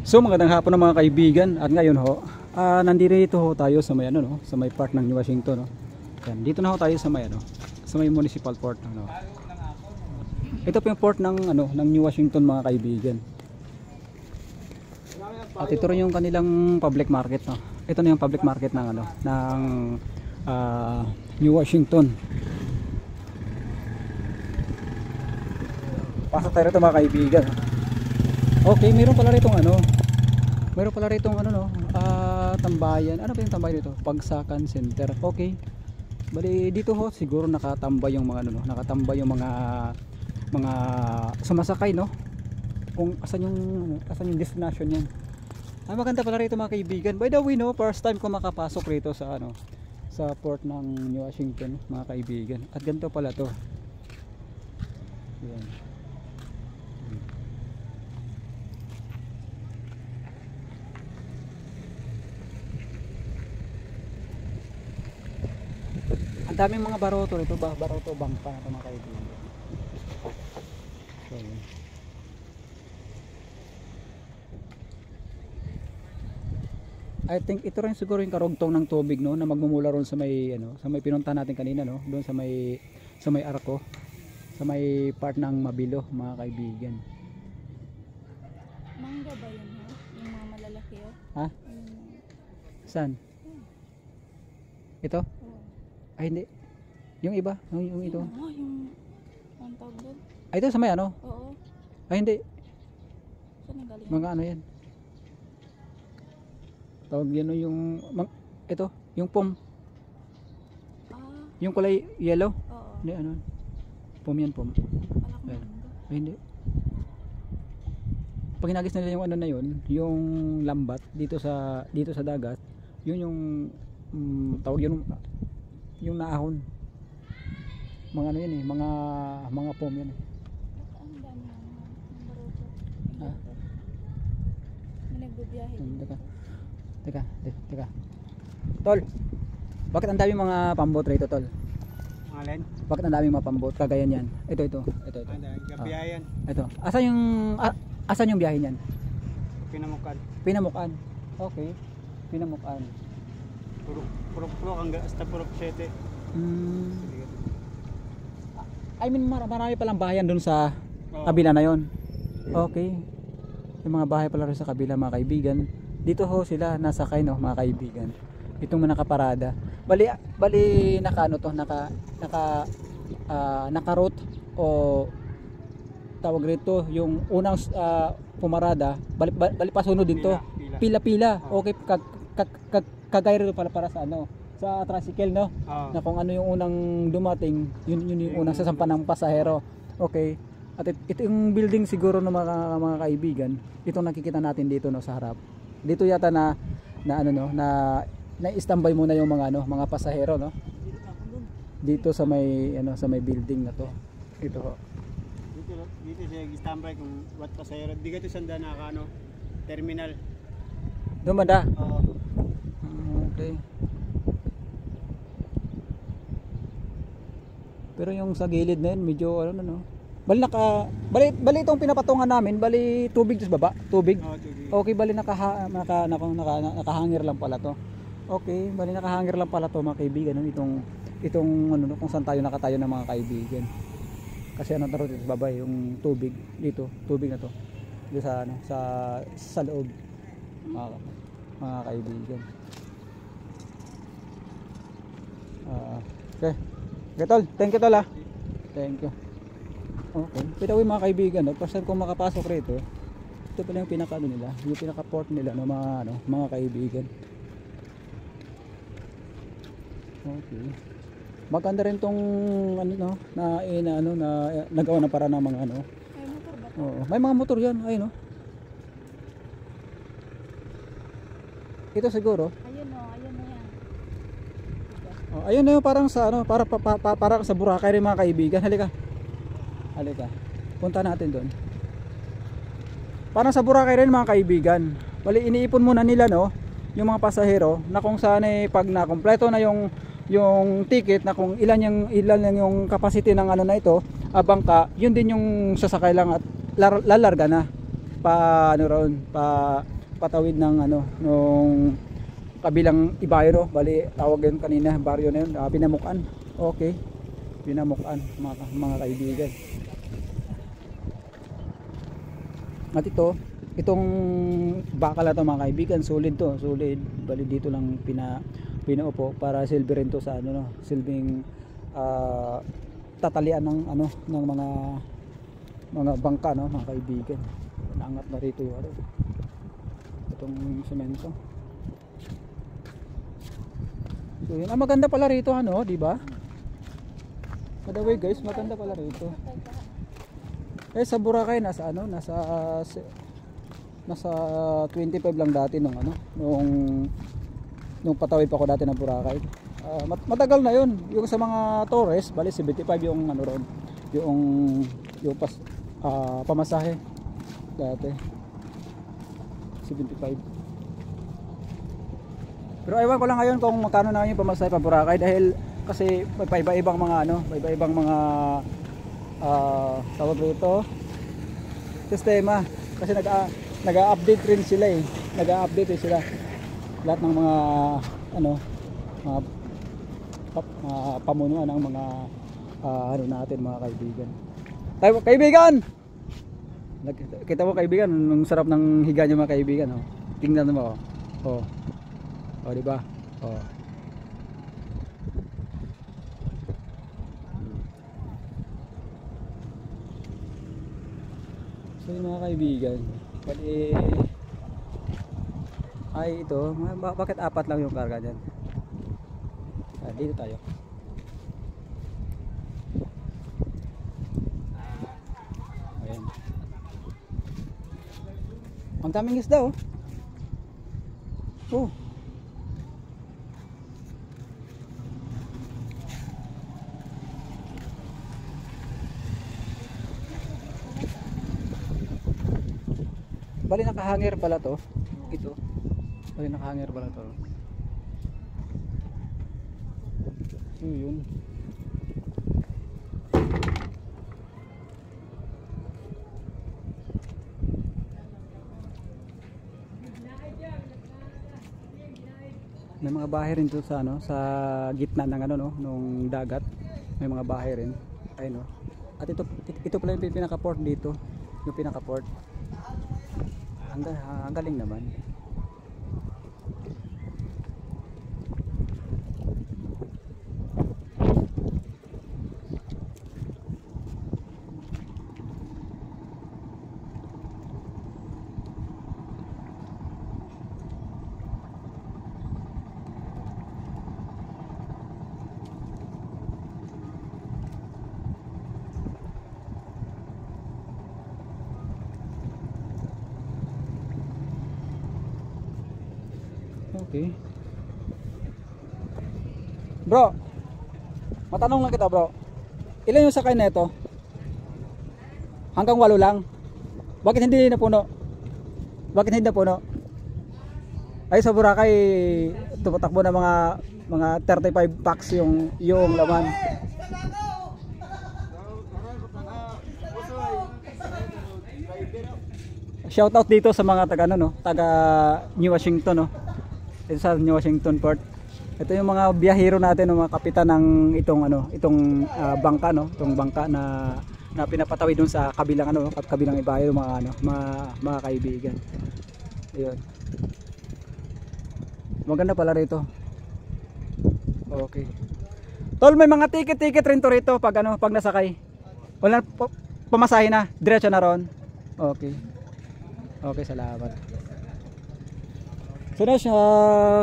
So magandang hapon ng mga kaibigan, at ngayon ho, nandito ho tayo sa may ano no, sa may part ng New Washington no. Yan, dito na ho tayo sa may ano, sa may municipal port no. Ito po yung port ng ano, ng New Washington mga kaibigan. At ito rin yung kanilang public market no. Ito na yung public market ng ano, ng New Washington. Pasok tayo rito mga kaibigan. Okay, meron pala rito ano no, tambayan. Ano ba yung tambayan dito? Pagsakan Center. Okay. Bali dito ho siguro nakatambay yung mga ano no, nakatambay yung mga sumasakay no. Kung asan yung destination niyan. Maganda pala rito mga kaibigan. By the way no, first time ko makapasok rito sa ano, sa port ng New Washington mga kaibigan. At ganito pala to. Yan. Ang daming mga baroto rito, baroto bangka na mga kaibigan. So, I think ito rin siguro yung karugtong ng tubig no, na magmumula ron sa may ano, sa may pinuntahan natin kanina no, doon sa may arko, sa may part ng Mabilo mga kaibigan. Mangga ba yun ha? Yung mga malalaki oh? Ha? Saan? Ito? Ay hindi. Yung iba, yung ito. Yung ang tawag doon? Ay ito sa may ano? Oo. Ay hindi. Saan ang galing? Mga ano yan? Tawag yan yung ito, yung pom. Yung kulay yellow? Oo. Hindi ano? Pom yan, pom. Palak Ay, mangga. ay hindi. Pag hinagis nila yung ano na yun, yung lambat dito sa dagat, yun yung tawag yun yung naahon. Mga ano yan eh, mga pom yan eh. Ang dami ng baroto. Ha? May nagbibiyahe. Teka. Tol, bakit ang daming mga pambot rito, Tol? Alin? Bakit ang daming mga pambot? Kagaya niyan. Ito. Gabiyayan. Ito. Asan yung biyahe niyan? Pinamukan. Pinamukan. Okay. Pinamukan. Purok hanggang hasta Purok 7. I mean marami palang bahayan doon sa kabila na yon. Okay. Yung mga bahay pala rin sa kabila mga kaibigan. Dito ho sila nasakay no mga kaibigan. Itong mga nakaparada. Bali naka route o tawag rito yung unang pumarada, bali pasunod din to. Pila-pila. Okay, kagaya rito para sa ano, sa tricycle no. Na kung ano yung unang dumating, yun yung unang sasampa ng pasahero. Okay. At ito yung building siguro ng mga kaibigan. Itong nakikita natin dito no sa harap. Dito yata na ano no, na standby muna yung mga pasahero no. Dito sa may ano, sa may building na to. Ito ho. Dito siya standby kung what pasahero. Di ka to sanda na ano, terminal. Dumanda. Oo. Okay. Pero yung sa gilid na yun, medyo ano no. Bali itong pinapatungan namin, bali tubig sa baba, tubig. Tubig. Okay, bali nakahangir lang pala to. Okay, bali nakahangir lang pala to mga kaibigan no, itong ano no, kung saan tayo nakatayo ng mga kaibigan. Kasi ano taro dito sa baba yung tubig dito, tubig na to. Dito sa ano, sa loob. Mga kaibigan. Okay. Okay, Tol. Thank you, Tol. Thank you. Okay. Pero mga kaibigan, no, first time kong makapasok rito, ito pala yung pinaka nila, yung pinaka port nila no, mga kaibigan. Okay. Maganda rin tong ano no, na nagawa na para ng mga ano. May motor ba? Oo. May mga motor 'yan, ayun no. Ito siguro. Ayun na yan. Oh, ayun na yung parang sa ano, para sa Boracay rin mga kaibigan. Halika. Punta natin doon. Parang sa Boracay rin mga kaibigan. Bali iniipon muna nila no, yung mga pasahero na kung saan pag na kumpleto na yung ticket na kung ilan yung capacity ng ano na ito, bangka, yun din yung sasakay lang at lalarga na pa ano ron, pinapatawid ng ano nung kabilang ibayo, no? Bali tawag yun kanina, baryo na yun, Pinamukan. Okay, Pinamukan mga kaibigan. At itong bakal na to mga kaibigan, solid to, solid. Bali dito lang pinaupo para silbi rin to sa ano, no, silbing tatalian ng ano ng mga bangka, no mga kaibigan. Naangat na rito yung ano, itong semento. So yun, maganda pala rito ano, di ba? By the way guys, maganda pala rito. Sa Boracay nasa 25 lang dati nung patawid pa ako dati ng Boracay. Matagal na yun. Yung sa mga tourist, bali 75 yung ano ron, yung pamasahe dati 75. Pero ewan ko lang ngayon kung magkano na yung pamasahe pa Boracay, dahil kasi may iba-ibang mga tawag rito sistema, kasi nag-update rin sila sila lahat ng mga pamunuan ng mga natin mga kaibigan. Kaibigan! Kita mo kaibigan, ang sarap ng higa niyo mga kaibigan, oh. Tingnan mo, oh. Oh, di ba? Oh. So yung mga kaibigan, bali ay ito, bakit apat lang yung karga dyan? Dito tayo. Ayan. Ang daming isda, oh. Oh. Bali nakahanger pala to. Ito. Bali nakahanger pala to. So yun. May mga bahay rin dito sa sa gitna ng nung dagat. May mga bahay rin. Ayun, no. At ito pala yung pinaka-port dito. Yung pinaka-port. Ang galing naman. Okay. Bro, matanong lang kita bro. Ilan yung sakay na ito? Hanggang 8 lang? Bakit hindi napuno? Bakit hindi napuno? Ay sa Boracay tumatakbo na mga 35 packs yung laman. Shout out dito sa mga taga New Washington, no. Ito sa New Washington Port. Ito yung mga biyahero natin, mga kapitan ng itong bangka, no, itong bangka na pinapatawid dun sa kabilang kabilang ibayo, mga kaibigan. Ayun. Maganda pala rito. Okay. Tol, may mga ticket rin to rito pag nasakay. Wala pamasahe na, diretso na ron. Okay. Okay, salamat. So na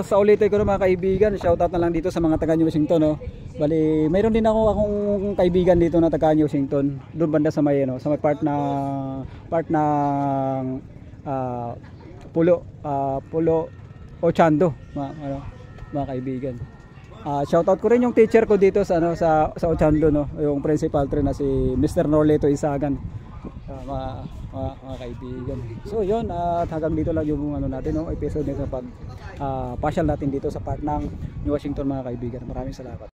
sa ulitin ko mga kaibigan, shoutout na lang dito sa mga taga New Washington, no. Bali, mayroon din akong kaibigan dito na taga New Washington, doon banda sa may sa may part ng Pulo Ochando, mga kaibigan. Shoutout ko rin yung teacher ko dito sa Ochando, no, yung principal rin na si Mr. Norleto Isagan. Mga kaibigan. So yun, at hanggang dito lang yung episode nito pag pasyal natin dito sa part ng New Washington mga kaibigan. Maraming salamat.